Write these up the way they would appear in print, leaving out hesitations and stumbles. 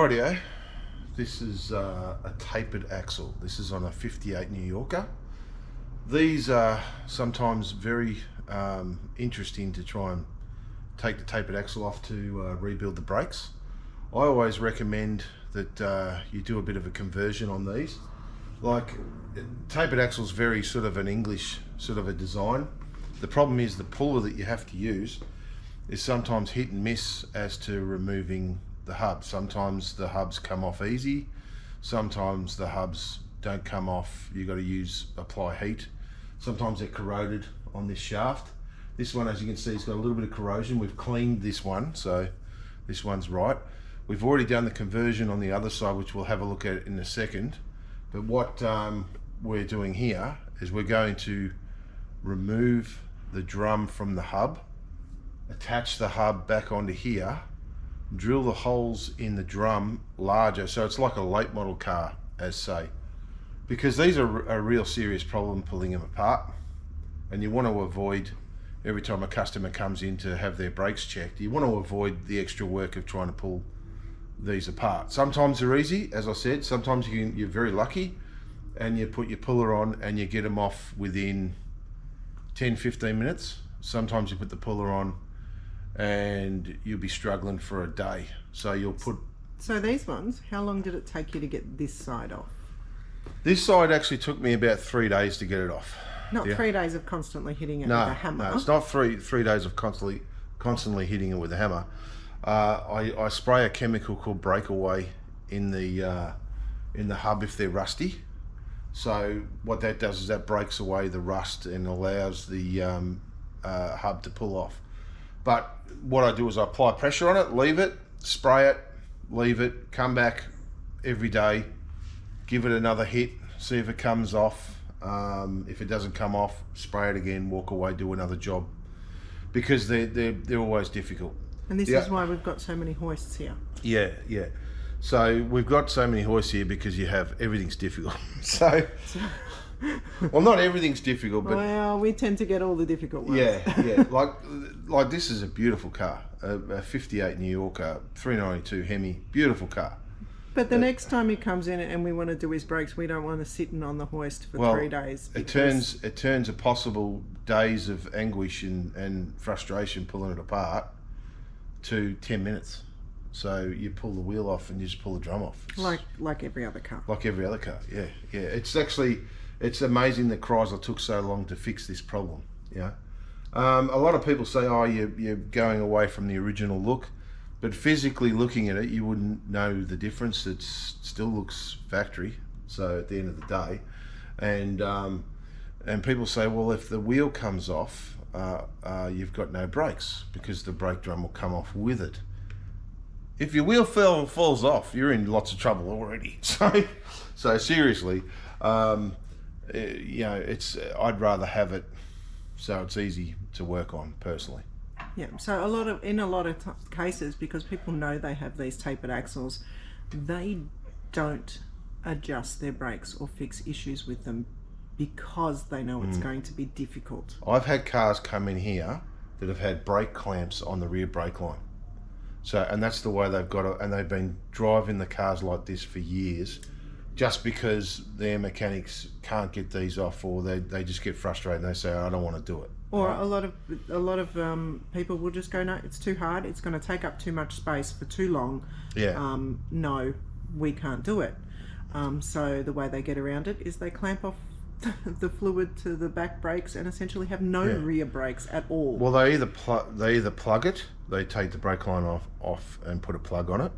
Rightio, this is a tapered axle. This is on a 58 New Yorker. These are sometimes very interesting to try and take the tapered axle off to rebuild the brakes. I always recommend that you do a bit of a conversion on these. Like, tapered axle is very sort of an English sort of a design. The problem is the puller that you have to use is sometimes hit and miss as to removing the hub. Sometimes the hubs come off easy, sometimes the hubs don't come off, you got to apply heat. Sometimes they're corroded on this shaft. This one, as you can see, has got a little bit of corrosion. We've cleaned this one, so this one's right. We've already done the conversion on the other side, which we'll have a look at in a second. But what we're doing here is we're going to remove the drum from the hub, attach the hub back onto here, drill the holes in the drum larger, so it's like a late model car, as say, because these are a real serious problem pulling them apart, and you want to avoid, every time a customer comes in to have their brakes checked, you want to avoid the extra work of trying to pull these apart. Sometimes they're easy, as I said. Sometimes you're very lucky and you put your puller on and you get them off within 10-15 minutes. Sometimes you put the puller on and you'll be struggling for a day. So you'll put... So these ones, how long did it take you to get this side off? This side actually took me about 3 days to get it off. Not 3 days of constantly hitting it with a hammer? No, it's not three days of constantly hitting it with a hammer. I spray a chemical called breakaway in the hub if they're rusty. So what that does is that breaks away the rust and allows the hub to pull off. But what I do is I apply pressure on it, leave it, spray it, leave it, come back every day, give it another hit, see if it comes off. If it doesn't come off, spray it again, walk away, do another job, because they're always difficult. And this is why we've got so many hoists here. Yeah. So we've got so many hoists here because everything's difficult. So, well, not everything's difficult, but well, we tend to get all the difficult ones. Yeah. Like this is a beautiful car, a 58 New Yorker, 392 Hemi, beautiful car. But the next time he comes in and we want to do his brakes, we don't want to sit on the hoist for 3 days. It turns a possible days of anguish and frustration pulling it apart to 10 minutes. So you pull the wheel off and you just pull the drum off. Like every other car. Like every other car, yeah. It's amazing that Chrysler took so long to fix this problem. Yeah. A lot of people say, oh, you're going away from the original look. But physically looking at it, you wouldn't know the difference. It still looks factory. So at the end of the day, and people say, well, if the wheel comes off, you've got no brakes because the brake drum will come off with it. If your wheel falls off, you're in lots of trouble already. So seriously, I'd rather have it so it's easy to work on personally. Yeah, so in a lot of cases, because people know they have these tapered axles, they don't adjust their brakes or fix issues with them because they know it's going to be difficult. I've had cars come in here that have had brake clamps on the rear brake line. So, and that's the way they've got it, and they've been driving the cars like this for years, just because their mechanics can't get these off, or they just get frustrated and they say, I don't want to do it. Or right? a lot of people will just go, no, it's too hard, it's going to take up too much space for too long. Yeah. No, we can't do it. So the way they get around it is they clamp off the fluid to the back brakes and essentially have no rear brakes at all. Well, they either plug it, they take the brake line off and put a plug on it,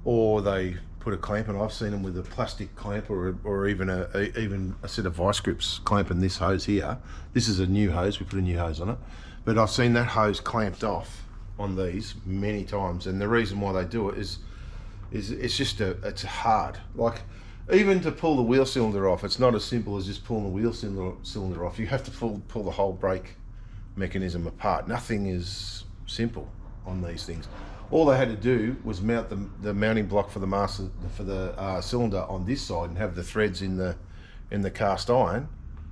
or they put a clamp, and I've seen them with a plastic clamp or even a set of vice grips clamping this hose here. This is a new hose, we put a new hose on it, but I've seen that hose clamped off on these many times, and the reason why they do it is it's hard. Like, even to pull the wheel cylinder off, it's not as simple as just pulling the wheel cylinder off. You have to pull the whole brake mechanism apart. Nothing is simple on these things. All they had to do was mount the mounting block for the cylinder on this side and have the threads in the cast iron,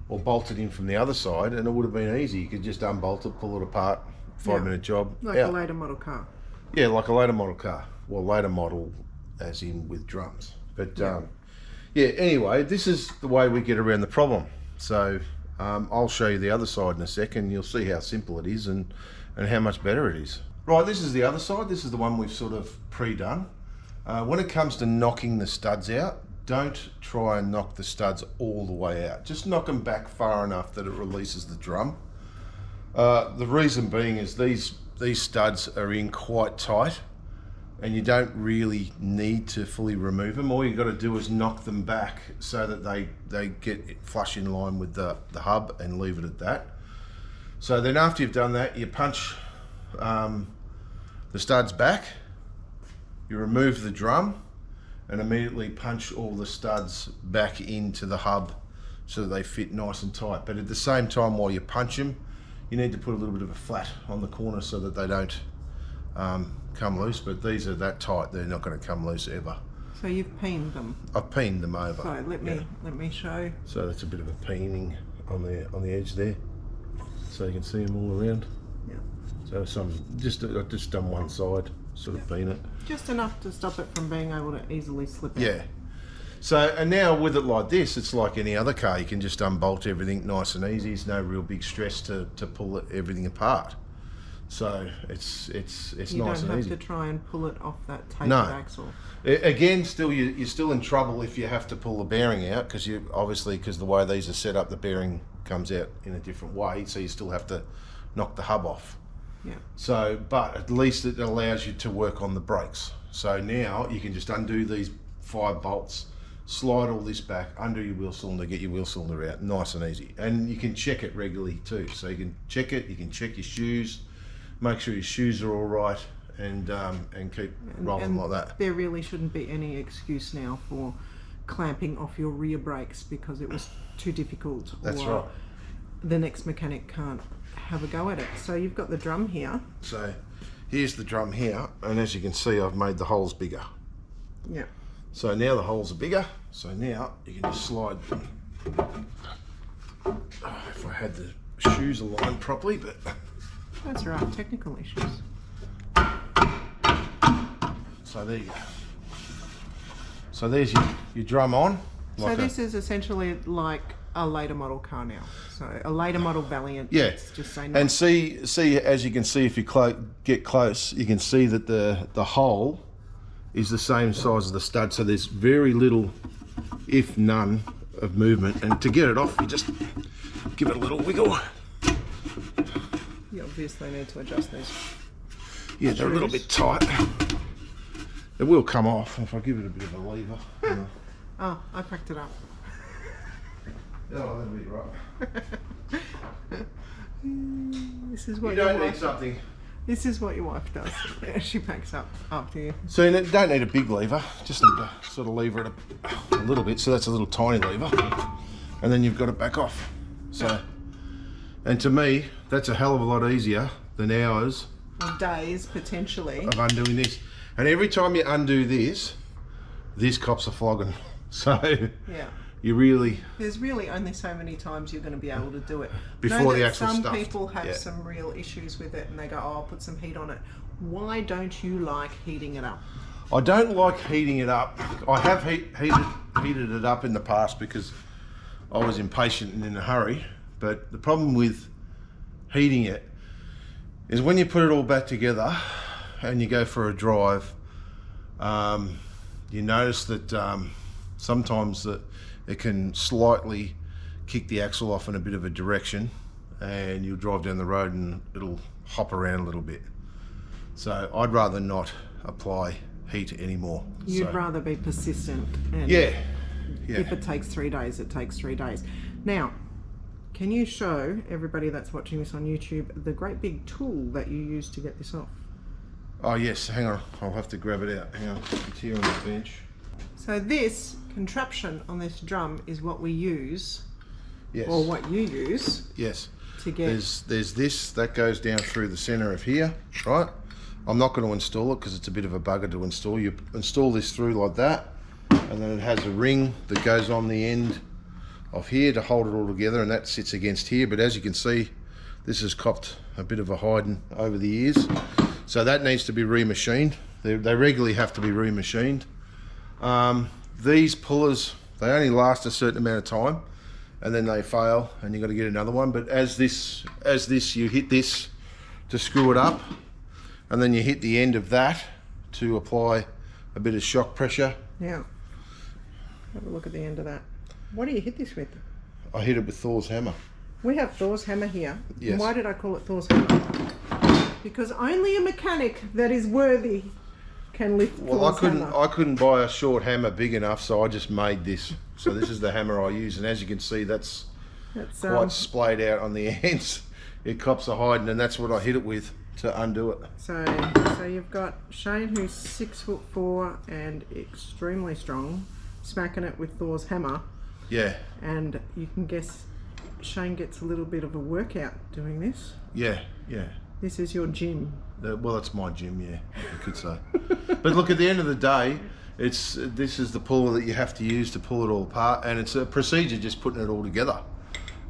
or bolt it in from the other side, and it would have been easy. You could just unbolt it, pull it apart, 5-minute job. Like a later model car. Yeah, like a later model car. Well, later model as in with drums. But yeah, anyway, this is the way we get around the problem. So I'll show you the other side in a second. You'll see how simple it is and how much better it is. Right, this is the other side. This is the one we've sort of pre-done. When it comes to knocking the studs out, don't try and knock the studs all the way out. Just knock them back far enough that it releases the drum. The reason being is these studs are in quite tight and you don't really need to fully remove them. All you've got to do is knock them back so that they get flush in line with the hub and leave it at that. So then after you've done that, you punch the studs back, you remove the drum and immediately punch all the studs back into the hub so that they fit nice and tight. But at the same time, while you punch them, you need to put a little bit of a flat on the corner so that they don't come loose. But these are that tight, they're not going to come loose ever. So you've peened them? I've peened them over. So let me show. So that's a bit of a peening on the edge there, so you can see them all around. Yeah. So I've just done one side, sort of peen it. Just enough to stop it from being able to easily slip out. Yeah. So, and now with it like this, it's like any other car. You can just unbolt everything nice and easy. There's no real big stress to pull everything apart. So it's nice and easy. You don't have to try and pull it off that tapered axle. Again, still you're still in trouble if you have to pull the bearing out, because because the way these are set up, the bearing comes out in a different way. So you still have to knock the hub off. Yeah. So, but at least it allows you to work on the brakes. So now you can just undo these 5 bolts, slide all this back, undo your wheel cylinder, get your wheel cylinder out, nice and easy. And you can check it regularly too. So you can check it, you can check your shoes, make sure your shoes are all right, and keep rolling like that. There really shouldn't be any excuse now for clamping off your rear brakes because it was too difficult. That's right. The next mechanic can't have a go at it. So you've got the drum here. So here's the drum here, and as you can see, I've made the holes bigger. Yeah. So now the holes are bigger, so now you can just slide them. If I had the shoes aligned properly, but that's all right, technical issues. So there you go. So there's your drum on. So this is essentially like a later model car now. So a later model Valiant. Yeah. Let's just say and see, as you can see, if you get close, you can see that the hole is the same size as the stud. So there's very little, if none, of movement. And to get it off, you just give it a little wiggle. You obviously need to adjust these. Yeah, they're a little bit tight. It will come off if I give it a bit of a lever. Oh, I packed it up. Oh, that'll be right. This is what you don't need something. This is what your wife does. She packs up after you. So you don't need a big lever. Just need to sort of lever it a little bit. So that's a little tiny lever, and then you've got it back off. So, and to me, that's a hell of a lot easier than hours or days potentially of undoing this. And every time you undo this cops a flogging. So yeah. There's really only so many times you're going to be able to do it. Before the actual stuff. Some people have some real issues with it and they go, oh, I'll put some heat on it. Why don't you like heating it up? I don't like heating it up. I have heated it up in the past because I was impatient and in a hurry. But the problem with heating it is when you put it all back together and you go for a drive, you notice that sometimes that it can slightly kick the axle off in a bit of a direction, and you'll drive down the road and it'll hop around a little bit. So I'd rather not apply heat anymore. You'd rather be persistent. And yeah. If it takes 3 days, it takes 3 days. Now, can you show everybody that's watching this on YouTube the great big tool that you use to get this off? Oh yes, hang on, I'll have to grab it out. Hang on, it's here on the bench. So this contraption on this drum is what we use, yes. Or what you use. Yes. To get. There's this that goes down through the centre of here, right? I'm not going to install it because it's a bit of a bugger to install. You install this through like that, and then it has a ring that goes on the end of here to hold it all together, and that sits against here. But as you can see, this has copped a bit of a hiding over the years, so that needs to be remachined. They regularly have to be remachined. These pullers, they only last a certain amount of time, and then they fail, and you've got to get another one. But as this, you hit this to screw it up, and then you hit the end of that to apply a bit of shock pressure. Yeah. Have a look at the end of that. What do you hit this with? I hit it with Thor's hammer. We have Thor's hammer here. Yes. And why did I call it Thor's hammer? Because only a mechanic that is worthy can lift Thor's hammer. I couldn't buy a short hammer big enough, so I just made this. So this is the hammer I use, and as you can see, that's quite splayed out on the ends. It cops a hiding, and that's what I hit it with to undo it. So you've got Shane, who's 6'4" and extremely strong, smacking it with Thor's hammer. Yeah. And you can guess Shane gets a little bit of a workout doing this. Yeah, yeah. This is your gym. Well, it's my gym, yeah, you could say. But look, at the end of the day, this is the puller that you have to use to pull it all apart, and it's a procedure just putting it all together,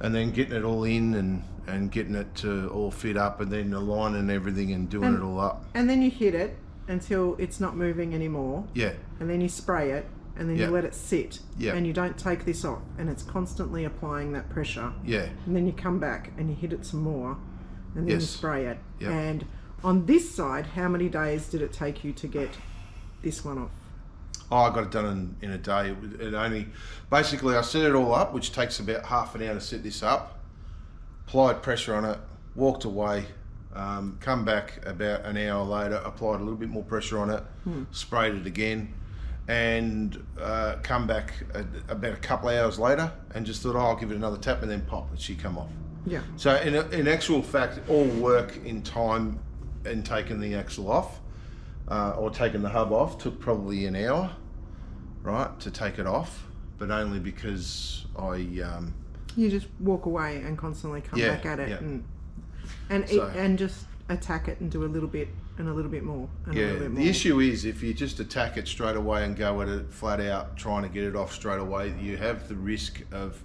and then getting it all in and getting it to all fit up, and then aligning everything and doing it all up. And then you hit it until it's not moving anymore. Yeah. And then you spray it, and then you let it sit. Yeah. And you don't take this off, and it's constantly applying that pressure. Yeah. And then you come back and you hit it some more, and then you spray it. Yep. And on this side, how many days did it take you to get this one off? Oh, I got it done in a day. It only, basically I set it all up, which takes about half an hour to set this up, applied pressure on it, walked away, come back about an hour later, applied a little bit more pressure on it, sprayed it again, and come back about a couple of hours later and just thought, oh, I'll give it another tap, and then pop, and she come off. Yeah. So in actual fact, all work in time and taking the axle off, or taking the hub off, took probably an hour, right, to take it off, but only because you just walk away and constantly come back at it and just attack it and do a little bit and a little bit more and a little bit more. The issue is if you just attack it straight away and go at it flat out, trying to get it off straight away, you have the risk of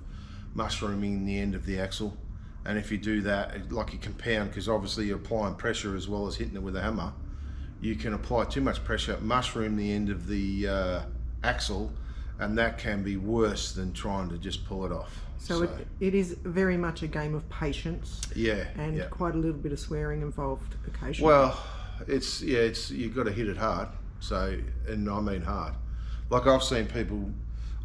mushrooming the end of the axle. And if you do that, like you compound, because obviously you're applying pressure as well as hitting it with a hammer, you can apply too much pressure, mushroom the end of the axle, and that can be worse than trying to just pull it off. So it is very much a game of patience. Yeah. And quite a little bit of swearing involved occasionally. Well, it's you've got to hit it hard. So, and I mean hard. Like I've seen people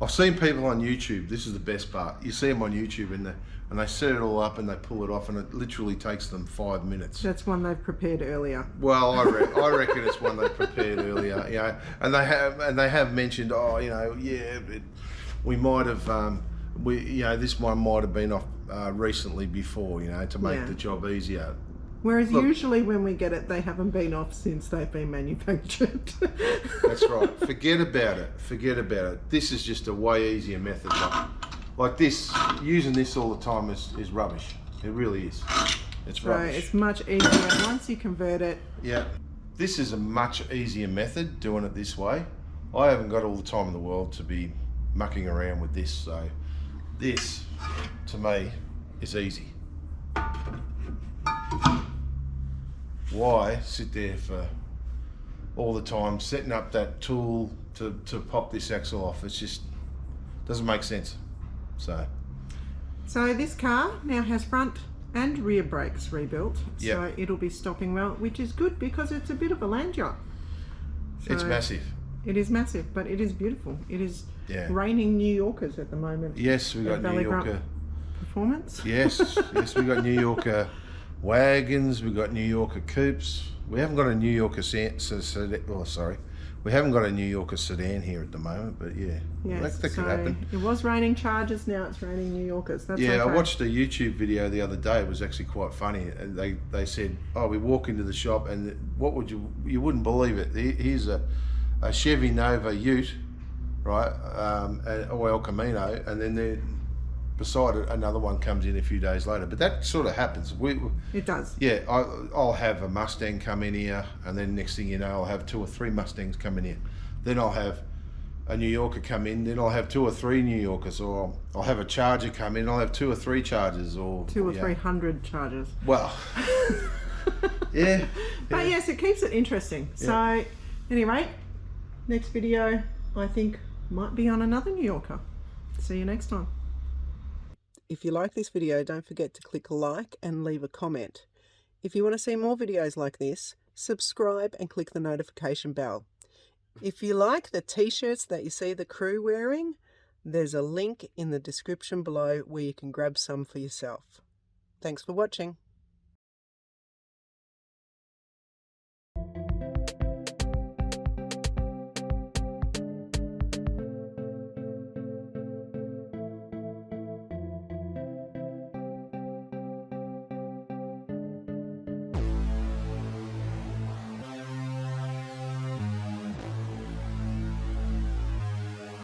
on YouTube. This is the best part. You see them on YouTube and they set it all up and they pull it off, and it literally takes them 5 minutes. That's one they've prepared earlier. Well, I reckon it's one they prepared earlier. You know, and they have mentioned, oh, you know, yeah, we might have, this one might have been off recently before, you know, to make the job easier. Whereas usually when we get it, they haven't been off since they've been manufactured. That's right. Forget about it. This is just a way easier method. Like this, using this all the time is rubbish. It really is. It's rubbish. So it's much easier once you convert it. Yeah. This is a much easier method, doing it this way. I haven't got all the time in the world to be mucking around with this, so this, to me, is easy. Why sit there for all the time setting up that tool to pop this axle off? It's just doesn't make sense. So this car now has front and rear brakes rebuilt, so it'll be stopping well, which is good because it's a bit of a land yacht. So it's massive. It is massive, but it is beautiful. It is raining New Yorkers at the moment. Yes, we got New Yorker performance. Yes, we got New Yorker wagons. We got New Yorker coupes. We haven't got a New Yorker we haven't got a New Yorker sedan here at the moment, but that could happen. It was raining Chargers, now it's raining New Yorkers. That's okay. I watched a YouTube video the other day. It was actually quite funny. And they said, oh, we walk into the shop and what would you wouldn't believe it. Here's a Chevy Nova Ute, right, or El Camino, and then beside it another one comes in a few days later. But that sort of happens. It does. Yeah, I'll have a Mustang come in here, and then next thing you know, I'll have 2 or 3 Mustangs come in here. Then I'll have a New Yorker come in, then I'll have 2 or 3 New Yorkers, or I'll have a Charger come in, I'll have 2 or 3 Chargers, or 200 or 300 Chargers. Well, But yes, it keeps it interesting. So anyway, next video I think might be on another New Yorker. See you next time. If you like this video, don't forget to click like and leave a comment. If you want to see more videos like this, subscribe and click the notification bell. If you like the t-shirts that you see the crew wearing, there's a link in the description below where you can grab some for yourself. Thanks for watching.